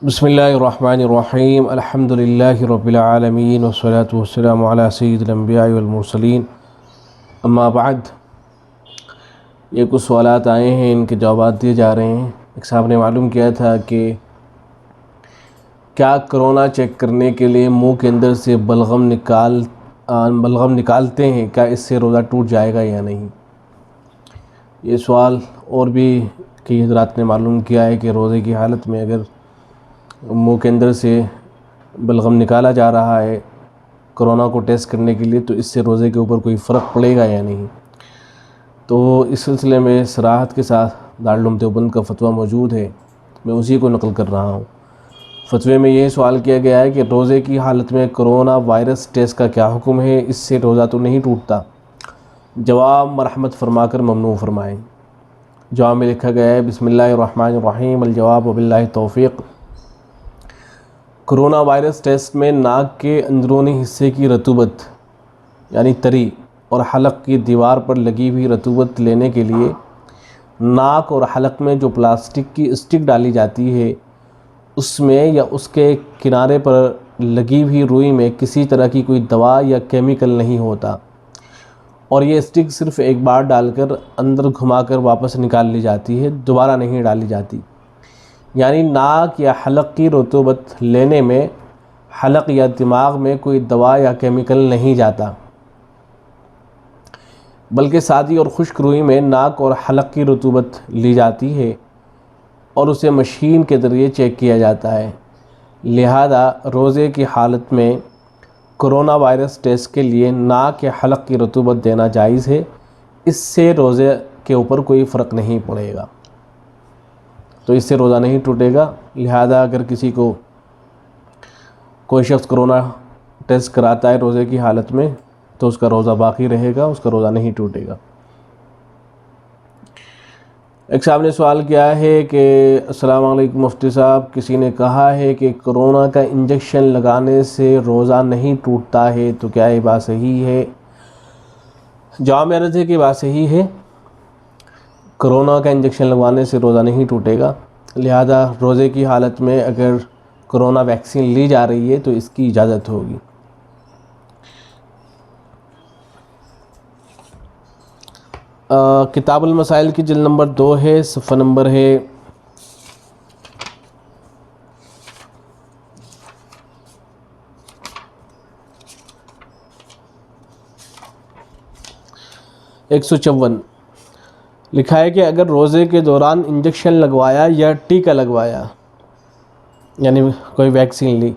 بسم اللہ الرحمن الرحیم الحمدللہ رب العالمین والصلاة والسلام علی سید الانبیاء والمرسلین اما بعد۔ یہ کچھ سوالات آئے ہیں، ان کے جوابات دیے جا رہے ہیں۔ ایک صاحب نے معلوم کیا تھا کہ کیا کرونا چیک کرنے کے لیے منہ کے اندر سے بلغم نکالتے ہیں، کیا اس سے روزہ ٹوٹ جائے گا یا نہیں؟ یہ سوال اور بھی کئی حضرات نے معلوم کیا ہے کہ روزے کی حالت میں اگر منہ کے اندر سے بلغم نکالا جا رہا ہے کرونا کو ٹیسٹ کرنے کے لیے، تو اس سے روزے کے اوپر کوئی فرق پڑے گا یا نہیں۔ تو اس سلسلے میں صراحت کے ساتھ دارالعلوم دیوبند کا فتویٰ موجود ہے، میں اسی کو نقل کر رہا ہوں۔ فتوے میں یہ سوال کیا گیا ہے کہ روزے کی حالت میں کرونا وائرس ٹیسٹ کا کیا حکم ہے، اس سے روزہ تو نہیں ٹوٹتا؟ جواب مرحمت فرما کر ممنوع فرمائیں۔ جواب میں لکھا گیا ہے بسم اللہ الرحمن الرحیم، الجواب وباللہ توفیق۔ کرونا وائرس ٹیسٹ میں ناک کے اندرونی حصے کی رطوبت یعنی تری اور حلق کی دیوار پر لگی ہوئی رطوبت لینے کے لیے ناک اور حلق میں جو پلاسٹک کی اسٹک ڈالی جاتی ہے اس میں یا اس کے کنارے پر لگی ہوئی روئی میں کسی طرح کی کوئی دوا یا کیمیکل نہیں ہوتا، اور یہ اسٹک صرف ایک بار ڈال کر اندر گھما کر واپس نکال لی جاتی ہے، دوبارہ نہیں ڈالی جاتی۔ یعنی ناک یا حلق کی رطوبت لینے میں حلق یا دماغ میں کوئی دوا یا کیمیکل نہیں جاتا، بلکہ سادی اور خشک روئی میں ناک اور حلق کی رطوبت لی جاتی ہے اور اسے مشین کے ذریعے چیک کیا جاتا ہے۔ لہذا روزے کی حالت میں کرونا وائرس ٹیسٹ کے لیے ناک یا حلق کی رطوبت دینا جائز ہے، اس سے روزے کے اوپر کوئی فرق نہیں پڑے گا، تو اس سے روزہ نہیں ٹوٹے گا۔ لہذا اگر کسی کو کوئی شخص کرونا ٹیسٹ کراتا ہے روزے کی حالت میں تو اس کا روزہ باقی رہے گا، اس کا روزہ نہیں ٹوٹے گا۔ ایک صاحب نے سوال کیا ہے کہ السلام علیکم مفتی صاحب، کسی نے کہا ہے کہ کرونا کا انجیکشن لگانے سے روزہ نہیں ٹوٹتا ہے، تو کیا یہ بات صحیح ہے؟ جواب میں عرض ہے کہ بات صحیح ہے، کرونا کا انجیکشن لگوانے سے روزہ نہیں ٹوٹے گا۔ لہذا روزے کی حالت میں اگر کرونا ویکسین لی جا رہی ہے تو اس کی اجازت ہوگی۔ کتاب المسائل کی جلد نمبر 2 ہے، صفحہ نمبر ہے 154۔ لکھا ہے کہ اگر روزے کے دوران انجیکشن لگوایا یا ٹیکہ لگوایا یعنی کوئی ویکسین لی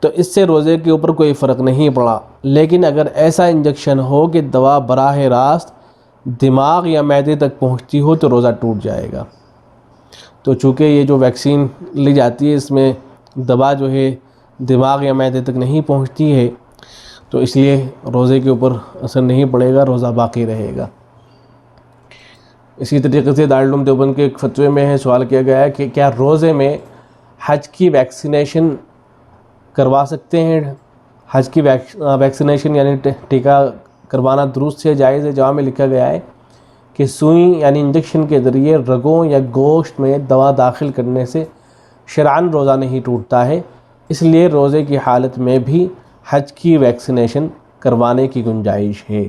تو اس سے روزے کے اوپر کوئی فرق نہیں پڑا، لیکن اگر ایسا انجیکشن ہو کہ دوا براہ راست دماغ یا معدے تک پہنچتی ہو تو روزہ ٹوٹ جائے گا۔ تو چونکہ یہ جو ویکسین لی جاتی ہے اس میں دوا جو ہے دماغ یا معدے تک نہیں پہنچتی ہے، تو اس لیے روزے کے اوپر اثر نہیں پڑے گا، روزہ باقی رہے گا۔ اسی طریقے سے دارالعلوم دیوبند کے ایک فتوے میں ہے سوال کیا گیا ہے کہ کیا روزے میں حج کی ویکسینیشن کروا سکتے ہیں؟ حج کی ویکسینیشن یعنی ٹیکہ کروانا درست سے جائز ہے؟ جواب میں لکھا گیا ہے کہ سوئی یعنی انجیکشن کے ذریعے رگوں یا گوشت میں دوا داخل کرنے سے شرعاً روزہ نہیں ٹوٹتا ہے، اس لیے روزے کی حالت میں بھی حج کی ویکسینیشن کروانے کی گنجائش ہے۔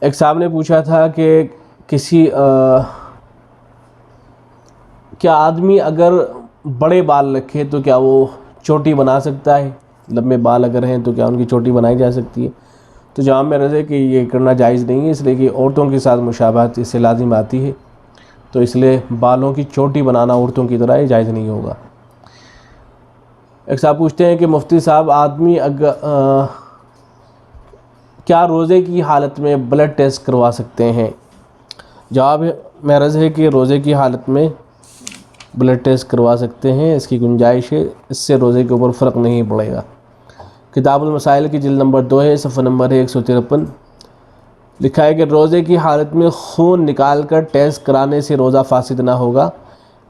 ایک صاحب نے پوچھا تھا کہ کیا آدمی اگر بڑے بال رکھے تو کیا وہ چوٹی بنا سکتا ہے؟ لمبے بال اگر ہیں تو کیا ان کی چوٹی بنائی جا سکتی ہے؟ تو جواب میں عرض ہے کہ یہ کرنا جائز نہیں ہے، اس لیے کہ عورتوں کے ساتھ مشابہت اس سے لازم آتی ہے، تو اس لیے بالوں کی چوٹی بنانا عورتوں کی طرح جائز نہیں ہوگا۔ ایک صاحب پوچھتے ہیں کہ مفتی صاحب آدمی کیا روزے کی حالت میں بلڈ ٹیسٹ کروا سکتے ہیں؟ جواب میں عرض ہے کہ روزے کی حالت میں بلڈ ٹیسٹ کروا سکتے ہیں، اس کی گنجائش ہے، اس سے روزے کے اوپر فرق نہیں پڑے گا۔ کتاب المسائل کی جلد نمبر 2 ہے، صفحہ نمبر ہے 153۔ لکھا ہے کہ روزے کی حالت میں خون نکال کر ٹیسٹ کرانے سے روزہ فاسد نہ ہوگا،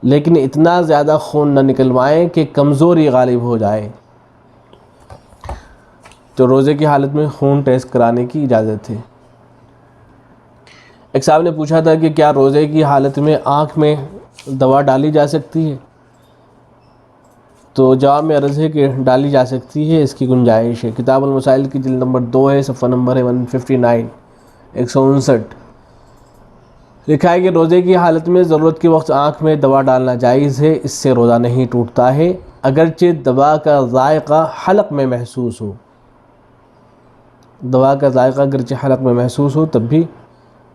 لیکن اتنا زیادہ خون نہ نکلوائیں کہ کمزوری غالب ہو جائے۔ تو روزے کی حالت میں خون ٹیسٹ کرانے کی اجازت ہے۔ ایک صاحب نے پوچھا تھا کہ کیا روزے کی حالت میں آنکھ میں دوا ڈالی جا سکتی ہے؟ تو جواب میں عرض ہے کہ ڈالی جا سکتی ہے، اس کی گنجائش ہے۔ کتاب المسائل کی جلد نمبر 2 ہے، صفحہ نمبر ہے 159 159۔ لکھا ہے کہ روزے کی حالت میں ضرورت کے وقت آنکھ میں دوا ڈالنا جائز ہے، اس سے روزہ نہیں ٹوٹتا ہے، اگرچہ دوا کا ذائقہ حلق میں محسوس ہو۔ دوا کا ذائقہ اگرچہ حلق میں محسوس ہو تب بھی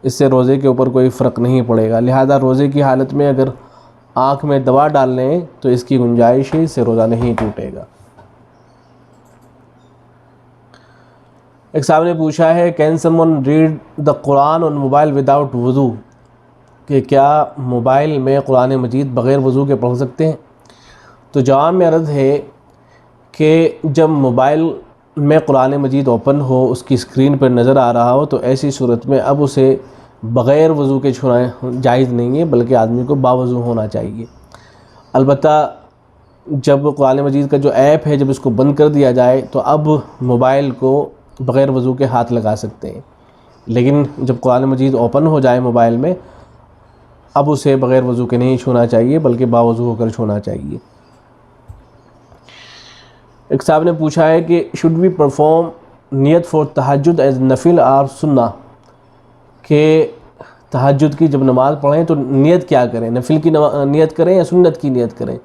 اس سے روزے کے اوپر کوئی فرق نہیں پڑے گا، لہذا روزے کی حالت میں اگر آنکھ میں دوا ڈال لیں تو اس کی گنجائش ہے، اس سے روزہ نہیں ٹوٹے گا۔ ایک صاحب نے پوچھا ہے can some one read the Quran on mobile without وضو، کہ کیا موبائل میں قرآن مجید بغیر وضو کے پڑھ سکتے ہیں؟ تو جواب میں عرض ہے کہ جب موبائل میں قرآن مجید اوپن ہو، اس کی اسکرین پر نظر آ رہا ہو، تو ایسی صورت میں اب اسے بغیر وضو کے چھونا جائز نہیں ہے، بلکہ آدمی کو باوضو ہونا چاہیے۔ البتہ جب قرآن مجید کا جو ایپ ہے جب اس کو بند کر دیا جائے تو اب موبائل کو بغیر وضو کے ہاتھ لگا سکتے ہیں، لیکن جب قرآن مجید اوپن ہو جائے موبائل میں اب اسے بغیر وضو کے نہیں چھونا چاہیے بلکہ باوضو ہو کر چھونا چاہیے۔ ایک صاحب نے پوچھا ہے کہ شوڈ وی پرفارم نیت فار تہجد ایز نفل اور سنہ، کہ تہجد کی جب نماز پڑھیں تو نیت کیا کریں، نفل کی نیت کریں یا سنت کی نیت کریں؟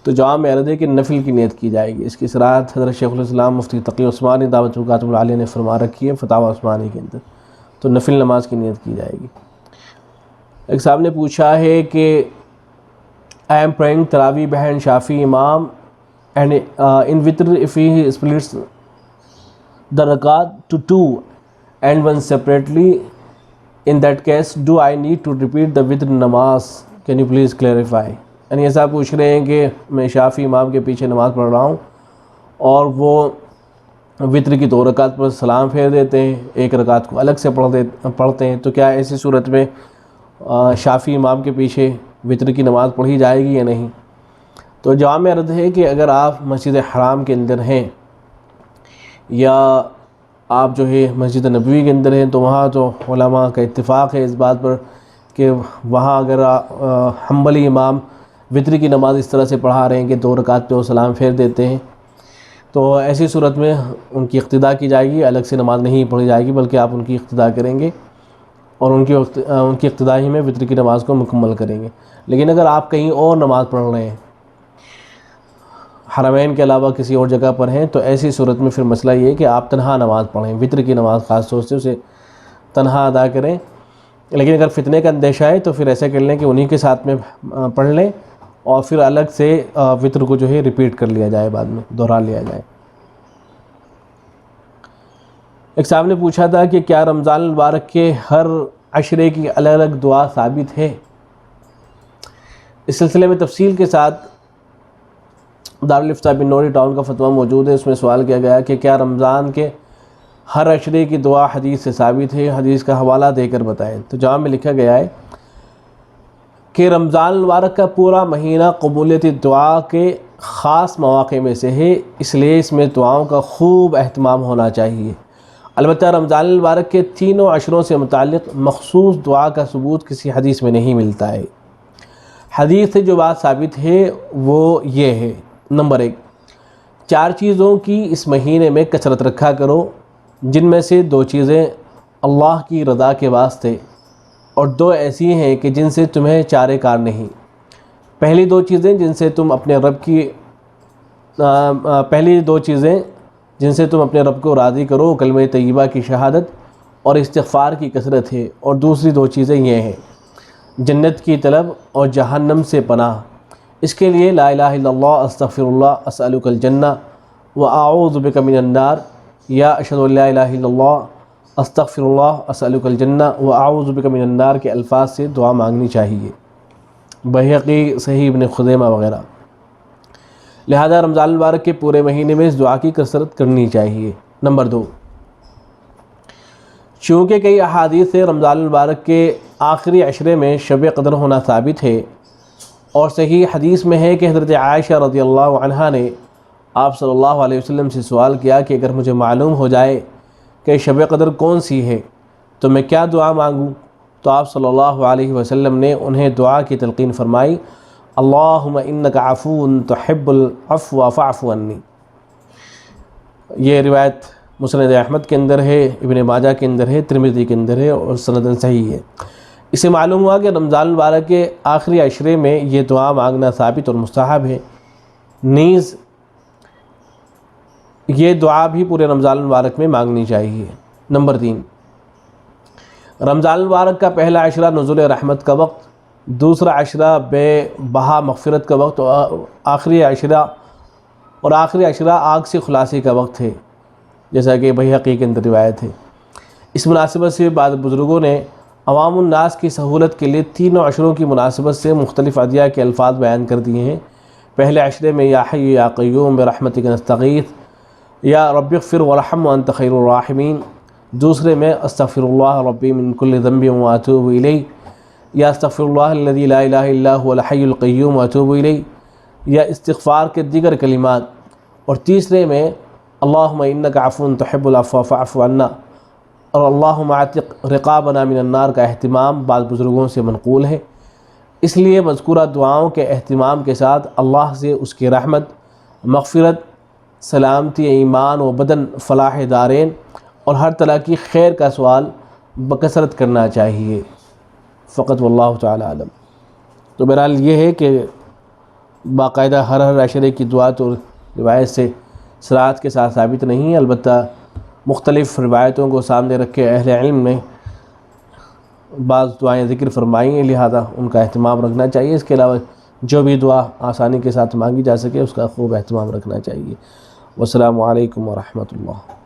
تو جواب میں عرض ہے کہ نفل کی نیت کی جائے گی۔ اس کی صراحت حضرت شیخ الاسلام مفتی تقی عثمانی دعوت الکاتب العالیہ نے فرما رکھی ہے فتاوی عثمانی کے اندر، تو نفل نماز کی نیت کی جائے گی۔ ایک صاحب نے پوچھا ہے کہ آئی ایم پریئنگ تراویح بہائنڈ شافی امام اینڈ ان وتر if he splits the rakat to 2 and 1 separately, in that case do I need to repeat the witr namaz? Can you please clarify؟ یعنی ایسا پوچھ رہے ہیں کہ میں شافی امام کے پیچھے نماز پڑھ رہا ہوں اور وہ وطر کی 2 رکعت پر سلام پھیر دیتے ہیں، 1 رکعت کو الگ سے پڑھتے ہیں، تو کیا ایسی صورت میں شافی امام کے پیچھے وطر کی نماز پڑھی جائے گی یا نہیں؟ تو جواب میں عرض ہے کہ اگر آپ مسجد حرام کے اندر ہیں یا آپ جو ہے مسجد نبوی کے اندر ہیں تو وہاں تو علماء کا اتفاق ہے اس بات پر کہ وہاں اگر حنبلی امام وطر کی نماز اس طرح سے پڑھا رہے ہیں کہ 2 رکعت پہ وہ سلام پھیر دیتے ہیں، تو ایسی صورت میں ان کی اقتداء کی جائے گی، الگ سے نماز نہیں پڑھی جائے گی بلکہ آپ ان کی اقتداء کریں گے اور ان کی اقتداء ہی میں وطر کی نماز کو مکمل کریں گے۔ لیکن اگر آپ کہیں اور نماز پڑھ رہے ہیں، حرمین کے علاوہ کسی اور جگہ پر ہیں، تو ایسی صورت میں پھر مسئلہ یہ ہے کہ آپ تنہا نماز پڑھیں، وطر کی نماز خاص طور سے اسے تنہا ادا کریں۔ لیکن اگر فتنے کا اندیشہ ہے تو پھر ایسا کر لیں کہ انہی کے ساتھ میں پڑھ لیں اور پھر الگ سے وطر کو جو ہے ریپیٹ کر لیا جائے، بعد میں دہرا لیا جائے۔ ایک صاحب نے پوچھا تھا کہ کیا رمضان المبارک کے ہر عشرے کی الگ الگ دعا ثابت ہے؟ اس سلسلے میں تفصیل کے ساتھ دارالفتاء بن نوری ٹاؤن کا فتویٰ موجود ہے، اس میں سوال کیا گیا کہ کیا رمضان کے ہر عشرے کی دعا حدیث سے ثابت ہے، حدیث کا حوالہ دے کر بتائیں۔ تو جواب میں لکھا گیا ہے کہ رمضان المبارک کا پورا مہینہ قبولیت دعا کے خاص مواقع میں سے ہے، اس لیے اس میں دعاؤں کا خوب اہتمام ہونا چاہیے۔ البتہ رمضان المبارک کے تینوں عشروں سے متعلق مخصوص دعا کا ثبوت کسی حدیث میں نہیں ملتا ہے۔ حدیث سے جو بات ثابت ہے وہ یہ ہے، نمبر 1، 4 چیزوں کی اس مہینے میں کثرت رکھا کرو، جن میں سے 2 چیزیں اللہ کی رضا کے واسطے اور 2 ایسی ہیں کہ جن سے تمہیں چارے کار نہیں۔ پہلی 2 چیزیں جن سے تم اپنے رب کو راضی کرو کلمہ طیبہ کی شہادت اور استغفار کی کثرت ہے، اور دوسری 2 چیزیں یہ ہیں، جنت کی طلب اور جہنم سے پناہ۔ اس کے لیے لا الہ الا اللہ، استغفر اللہ، اسألک الجنہ واعوذ بک من النار، یا اشہد ان لا الہ الا اللہ، استغفر اللہ، اسألک الجنہ واعوذ بک من النار کے الفاظ سے دعا مانگنی چاہیے، بحقی صحیح ابن خزیمہ وغیرہ۔ لہذا رمضان المبارک کے پورے مہینے میں اس دعا کی کثرت کرنی چاہیے۔ نمبر 2، چونکہ کئی احادیث سے رمضان المبارک کے آخری عشرے میں شب قدر ہونا ثابت ہے، اور صحیح حدیث میں ہے کہ حضرت عائشہ رضی اللہ عنہا نے آپ صلی اللہ علیہ وسلم سے سوال کیا کہ اگر مجھے معلوم ہو جائے کہ شب قدر کون سی ہے تو میں کیا دعا مانگوں؟ تو آپ صلی اللہ علیہ وسلم نے انہیں دعا کی تلقین فرمائی، اللہم انک عفو تحب العفو فاعف عنی۔ یہ روایت مسند احمد کے اندر ہے، ابن ماجہ کے اندر ہے، ترمذی کے اندر ہے اور سندن صحیح ہے۔ اسے معلوم ہوا کہ رمضان المبارک کے آخری عشرے میں یہ دعا مانگنا ثابت اور مستحب ہے۔ نیز یہ دعا بھی پورے رمضان المبارک میں مانگنی چاہیے۔ نمبر 3، رمضان المبارک کا پہلا عشرہ نزول رحمت کا وقت، دوسرا عشرہ بے بہا مغفرت کا وقت، اور آخری عشرہ آگ سے خلاصی کا وقت ہے، جیسا کہ بحقی کے اندر روایت ہے۔ اس مناسبت سے بعض بزرگوں نے عوام الناس کی سہولت کے لیے تینوں عشروں کی مناسبت سے مختلف ادعیہ کے الفاظ بیان کر دیے ہیں۔ پہلے عشرے میں یا حی یا قیوم برحمتک نستغیث، یا رب اغفر ورحم وانت خیر الراحمین، دوسرے میں استغفر اللہ ربی من کل ذنب واتوب الیہ، یا استغفر اللہ الذی لا الہ الا هو الحی القیوم واتوب الیہ، یا استغفار کے دیگر کلمات، اور تیسرے میں اللہم انک عفو تحب العفو فاعف عنا اور اللہم اعتق رقابنا من النار کا اہتمام بعض بزرگوں سے منقول ہے۔ اس لیے مذکورہ دعاؤں کے اہتمام کے ساتھ اللہ سے اس کی رحمت، مغفرت، سلامتی ایمان و بدن، فلاح دارین اور ہر طرح کی خیر کا سوال بکثرت کرنا چاہیے۔ فقط واللہ تعالی عالم۔ تو بہرحال یہ ہے کہ باقاعدہ ہر عشرے کی دعا تو روایت سے صراحت کے ساتھ ثابت نہیں ہے، البتہ مختلف روایتوں کو سامنے رکھ کے اہل علم نے بعض دعائیں ذکر فرمائی ہیں، لہذا ان کا اہتمام رکھنا چاہیے۔ اس کے علاوہ جو بھی دعا آسانی کے ساتھ مانگی جا سکے اس کا خوب اہتمام رکھنا چاہیے۔ والسلام علیکم ورحمۃ اللہ۔